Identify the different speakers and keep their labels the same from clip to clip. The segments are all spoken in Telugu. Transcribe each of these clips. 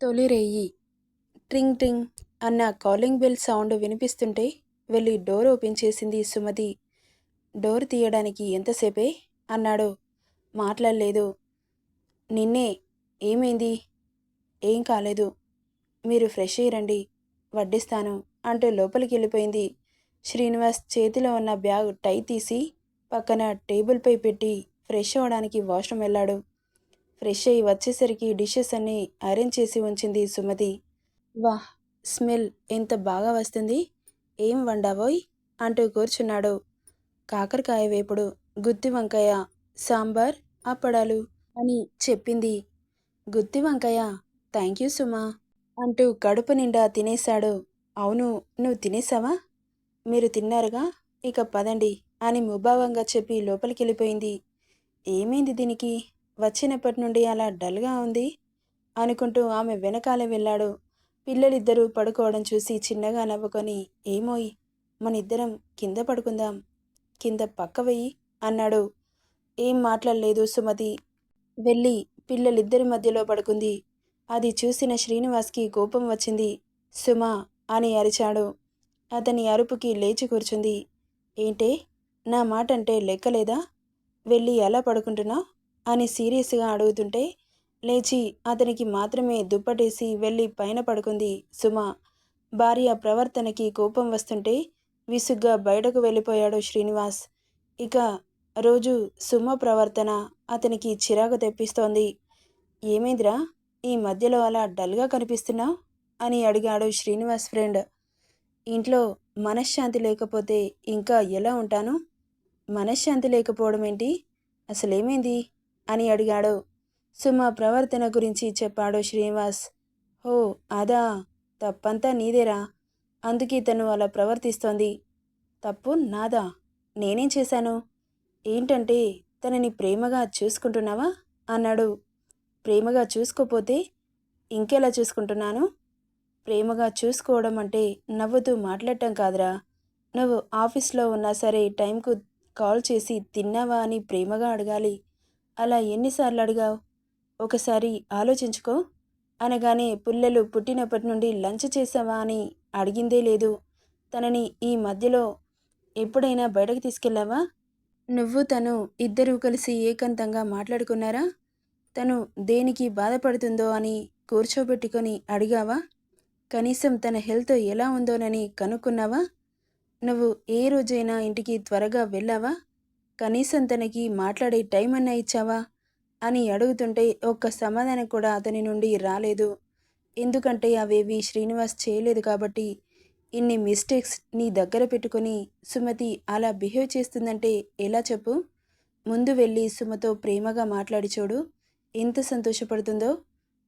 Speaker 1: తొలి రేయి. ట్రింగ్ ట్రింగ్ అన్న కాలింగ్ బెల్ సౌండ్ వినిపిస్తుంటే వెళ్ళి డోర్ ఓపెన్ చేసింది సుమతి. డోర్ తీయడానికి ఎంతసేపే అన్నాడు. మాట్లాడలేదు. నిన్నే. ఏమైంది? ఏం కాలేదు. మీరు ఫ్రెష్ అయ్యి రండి, వడ్డిస్తాను అంటూ లోపలికి వెళ్ళిపోయింది. శ్రీనివాస్ చేతిలో ఉన్న బ్యాగ్ టై తీసి పక్కన టేబుల్పై పెట్టి ఫ్రెష్ అవ్వడానికి వాష్రూమ్ వెళ్ళాడు. ఫ్రెష్ అయ్యి వచ్చేసరికి డిషెస్ అన్నీ అరేంజ్ చేసి ఉంచింది సుమతి. వాహ్! స్మెల్ ఎంత బాగా వస్తుంది. ఏం వండావోయ్ అంటూ కూర్చున్నాడు. కాకరకాయ వేపుడు, గుత్తి వంకాయ, సాంబార్, అప్పడాలు అని చెప్పింది. గుత్తి వంకాయ? థ్యాంక్ యూ సుమా అంటూ కడుపు నిండా తినేశాడు. అవును, నువ్వు తినేసావా? మీరు తిన్నారుగా, ఇక పదండి అని ముభావంగా చెప్పి లోపలికెళ్ళిపోయింది. ఏమైంది దీనికి? వచ్చినప్పటి నుండి అలా డల్గా ఉంది అనుకుంటూ ఆమె వెనకాలే వెళ్ళాడు. పిల్లలిద్దరూ పడుకోవడం చూసి చిన్నగా నవ్వుకొని, ఏమోయ్, మనిద్దరం కింద పడుకుందాం, కింద పక్క వెయ్యి అన్నాడు. ఏం మాట్లాడలేదు సుమతి. వెళ్ళి పిల్లలిద్దరి మధ్యలో పడుకుంది. అది చూసిన శ్రీనివాస్కి కోపం వచ్చింది. సుమా అని అరిచాడు. అతని అరుపుకి లేచి కూర్చుంది. ఏంటే, నా మాట అంటే లెక్కలేదా? వెళ్ళి ఎలా పడుకుంటున్నావు అని సీరియస్గా అడుగుతుంటే లేచి అతనికి మాత్రమే దుప్పటేసి వెళ్ళి పైన పడుకుంది సుమ. భార్య ప్రవర్తనకి కోపం వస్తుంటే విసుగ్గా బయటకు వెళ్ళిపోయాడు శ్రీనివాస్. ఇక రోజు సుమ ప్రవర్తన అతనికి చిరాకు తెప్పిస్తోంది. ఏమైందిరా, ఈ మధ్యలో అలా డల్గా కనిపిస్తున్నావు అని అడిగాడు శ్రీనివాస్ ఫ్రెండ్. ఇంట్లో మనశ్శాంతి లేకపోతే ఇంకా ఎలా ఉంటాను? మనశ్శాంతి లేకపోవడం ఏంటి? అసలేమైంది అని అడిగాడు. సుమ ప్రవర్తన గురించి చెప్పాడు శ్రీనివాస్. ఓ అదా, తప్పంతా నీదేరా, అందుకే తను అలా ప్రవర్తిస్తోంది. తప్పు నాదా? నేనేం చేశాను? ఏంటంటే తనని ప్రేమగా చూసుకుంటున్నావా అన్నాడు. ప్రేమగా చూసుకోపోతే ఇంకెలా చూసుకుంటున్నాను? ప్రేమగా చూసుకోవడం అంటే నవ్వుతూ మాట్లాడటం కాదురా. నువ్వు ఆఫీస్లో ఉన్నా సరే టైంకు కాల్ చేసి తిన్నావా అని ప్రేమగా అడగాలి. అలా ఎన్నిసార్లు అడిగావు? ఒకసారి ఆలోచించుకో. అనగానే పుల్లలు పుట్టినప్పటి నుండి లంచ్ చేసావా అని అడిగిందే లేదు. తనని ఈ మధ్యలో ఎప్పుడైనా బయటకు తీసుకెళ్ళావా? నువ్వు తను ఇద్దరూ కలిసి ఏకాంతంగా మాట్లాడుకున్నారా? తను దేనికి బాధపడుతుందో అని కూర్చోబెట్టుకొని అడిగావా? కనీసం తన హెల్త్ ఎలా ఉందోనని కనుక్కున్నావా? నువ్వు ఏ రోజైనా ఇంటికి త్వరగా వెళ్ళావా? కనీసం తనకి మాట్లాడే టైం అన్నా ఇచ్చావా అని అడుగుతుంటే ఒక్క సమాధానం కూడా అతని నుండి రాలేదు. ఎందుకంటే అవేవి శ్రీనివాస్ చేయలేదు కాబట్టి. ఇన్ని మిస్టేక్స్ నీ దగ్గర పెట్టుకొని సుమతి అలా బిహేవ్ చేస్తుందంటే ఎలా చెప్పు? ముందు వెళ్ళి సుమతో ప్రేమగా మాట్లాడి చూడు, ఎంత సంతోషపడుతుందో.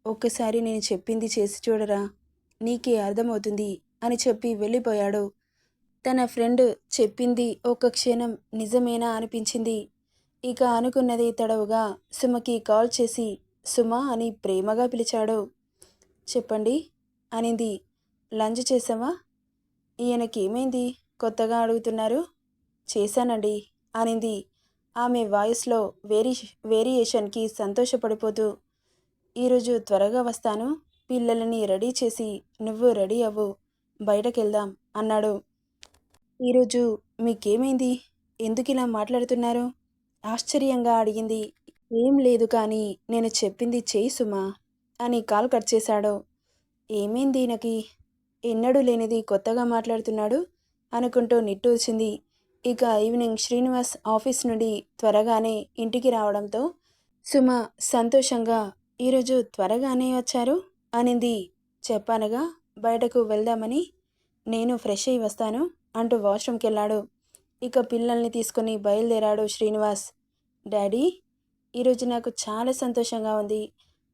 Speaker 1: ఒక్కసారి నేను చెప్పింది చేసి చూడరా, నీకే అర్థమవుతుంది అని చెప్పి వెళ్ళిపోయాడు. తన ఫ్రెండ్ చెప్పింది ఒక్క క్షణం నిజమేనా అనిపించింది. ఇక అనుకున్నది తడవుగా సుమకి కాల్ చేసి సుమా అని ప్రేమగా పిలిచాడు. చెప్పండి అనింది. లంచ్ చేసావా? ఈయనకేమైంది కొత్తగా అడుగుతున్నారు? చేశానండి అనింది. ఆమె వాయిస్లో వేరియేషన్కి సంతోషపడిపోతూ. ఈరోజు త్వరగా వస్తాను, పిల్లలని రెడీ చేసి నువ్వు రెడీ అవ్వు, బయటకెళ్దాం అన్నాడు. ఈరోజు మీకేమైంది? ఎందుకిలా మాట్లాడుతున్నారు? ఆశ్చర్యంగా అడిగింది. ఏం లేదు కానీ నేను చెప్పింది చేయి సుమా అని కాల్ కట్ చేశాడు. ఏమైంది ఈయనకి? ఎన్నడూ లేనిది కొత్తగా మాట్లాడుతున్నాడు అనుకుంటూ నిట్టూర్చింది. ఇక ఈవినింగ్ శ్రీనివాస్ ఆఫీస్ నుండి త్వరగానే ఇంటికి రావడంతో సుమ సంతోషంగా, ఈరోజు త్వరగానే వచ్చారు అనింది. చెప్పానుగా బయటకు వెళ్దామని. నేను ఫ్రెష్ అయి వస్తాను అంటూ వాష్రూమ్కి వెళ్ళాడు. ఇక పిల్లల్ని తీసుకుని బయలుదేరాడు శ్రీనివాస్. డాడీ, ఈరోజు నాకు చాలా సంతోషంగా ఉంది.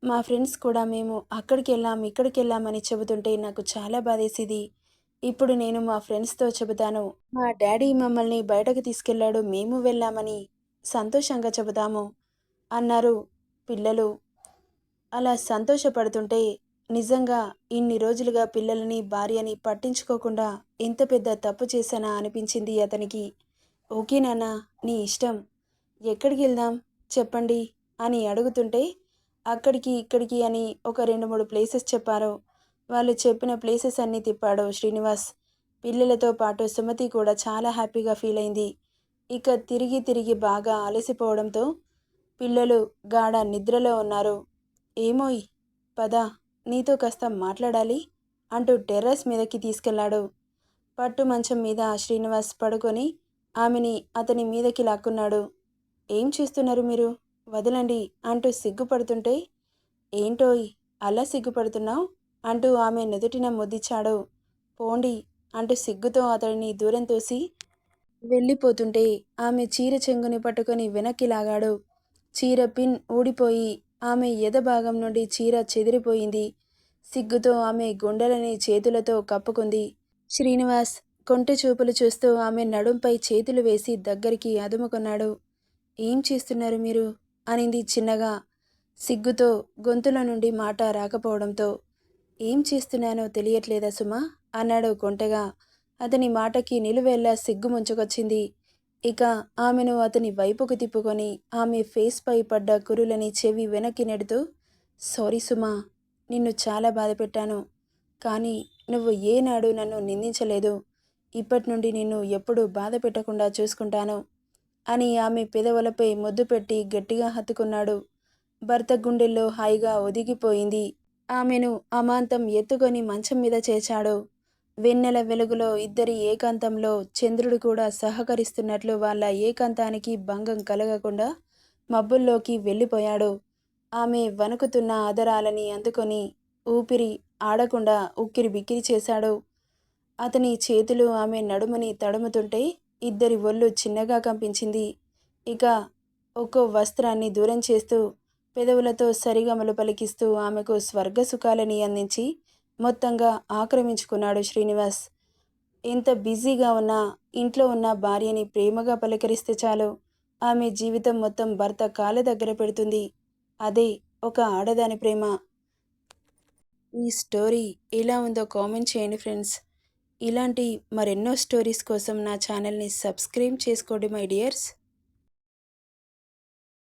Speaker 1: మా ఫ్రెండ్స్ కూడా మేము అక్కడికి వెళ్ళాం ఇక్కడికి వెళ్ళామని చెబుతుంటే నాకు చాలా బాధేసింది. ఇప్పుడు నేను మా ఫ్రెండ్స్తో చెబుతాను, మా డాడీ మమ్మల్ని బయటకు తీసుకెళ్లాడు, మేము వెళ్ళామని సంతోషంగా చెబుతాము అన్నారు పిల్లలు. అలా సంతోషపడుతుంటే నిజంగా ఇన్ని రోజులుగా పిల్లలని భార్యని పట్టించుకోకుండా ఎంత పెద్ద తప్పు చేశానా అనిపించింది అతనికి. ఓకే నాన్న, నీ ఇష్టం, ఎక్కడికి వెళ్దాం చెప్పండి అని అడుగుతుంటే అక్కడికి ఇక్కడికి అని ఒక 2, 3 ప్లేసెస్ చెప్పారు. వాళ్ళు చెప్పిన ప్లేసెస్ అన్నీ తిప్పాడు శ్రీనివాస్. పిల్లలతో పాటు సుమతి కూడా చాలా హ్యాపీగా ఫీల్ అయింది. ఇక తిరిగి తిరిగి బాగా అలసిపోవడంతో పిల్లలు గాఢ నిద్రలో ఉన్నారు. ఏమోయ్, పద, నీతో కాస్త మాట్లాడాలి అంటూ టెర్రస్ మీదకి తీసుకెళ్లాడు. పట్టు మంచం మీద శ్రీనివాస్ పడుకొని ఆమెని అతని మీదకి లాక్కున్నాడు. ఏం చేస్తున్నారు మీరు? వదలండి అంటూ సిగ్గుపడుతుంటే, ఏంటోయ్ అలా సిగ్గుపడుతున్నావు అంటూ ఆమె నుదుటిన ముద్దిచ్చాడు. పోండి అంటూ సిగ్గుతో అతడిని దూరం తోసి వెళ్ళిపోతుంటే ఆమె చీర చెంగుని పట్టుకొని వెనక్కి లాగాడు. చీర పిన్ ఊడిపోయి ఆమె ఎద భాగం నుండి చీర చెదిరిపోయింది. సిగ్గుతో ఆమె గుండెలని చేతులతో కప్పుకుంది. శ్రీనివాస్ కొంటె చూపులు చూస్తూ ఆమె నడుంపై చేతులు వేసి దగ్గరికి అదుముకున్నాడు. ఏం చేస్తున్నారు మీరు? అనింది చిన్నగా, సిగ్గుతో గొంతులో నుండి మాట రాకపోవడంతో. ఏం చేస్తున్నానో తెలియట్లేదా సుమా? అన్నాడు కొంటెగా. అతని మాటకి నిలువెల్లా సిగ్గు ముంచుకొచ్చింది. ఇక ఆమెను అతని వైపుకు తిప్పుకొని ఆమె ఫేస్ పై పడ్డ కురులని చెవి వెనక్కి నెడుతూ, సారీ సుమా, నిన్ను చాలా బాధ పెట్టాను. కానీ నువ్వు ఏనాడు నన్ను నిందించలేదు. ఇప్పటి నుండి నిన్ను ఎప్పుడూ బాధ పెట్టకుండా చూసుకుంటాను అని ఆమె పెదవులపై ముద్దు పెట్టి గట్టిగా హత్తుకున్నాడు. భర్త గుండెల్లో హాయిగా ఒదిగిపోయింది. ఆమెను అమాంతం ఎత్తుకొని మంచం మీద చేర్చాడు. వెన్నెల వెలుగులో ఇద్దరి ఏకాంతంలో చంద్రుడు కూడా సహకరిస్తున్నట్లు వాళ్ళ ఏకాంతానికి భంగం కలగకుండా మబ్బుల్లోకి వెళ్ళిపోయాడు. ఆమె వణుకుతున్న ఆదరాలని అందుకొని ఊపిరి ఆడకుండా ఉక్కిరి బిక్కిరి చేశాడు. అతని చేతులు ఆమె నడుముని తడుముతుంటే ఇద్దరి ఒళ్ళు చిన్నగా కంపించింది. ఇక ఒక్కో వస్త్రాన్ని దూరం చేస్తూ పెదవులతో సరిగమలు పలికిస్తూ ఆమెకు స్వర్గ సుఖాలని అందించి మొత్తంగా ఆక్రమించుకున్నాడు శ్రీనివాస్. ఎంత బిజీగా ఉన్నా ఇంట్లో ఉన్న భార్యని ప్రేమగా పలకరిస్తే చాలు ఆమె జీవితం మొత్తం భర్త కాళ్ళ దగ్గర పెడుతుంది. అదే ఒక ఆడదాని ప్రేమ. ఈ స్టోరీ ఎలా ఉందో కామెంట్ చేయండి ఫ్రెండ్స్. ఇలాంటి మరెన్నో స్టోరీస్ కోసం నా ఛానల్ని సబ్స్క్రైబ్ చేసుకోండి మై డియర్స్.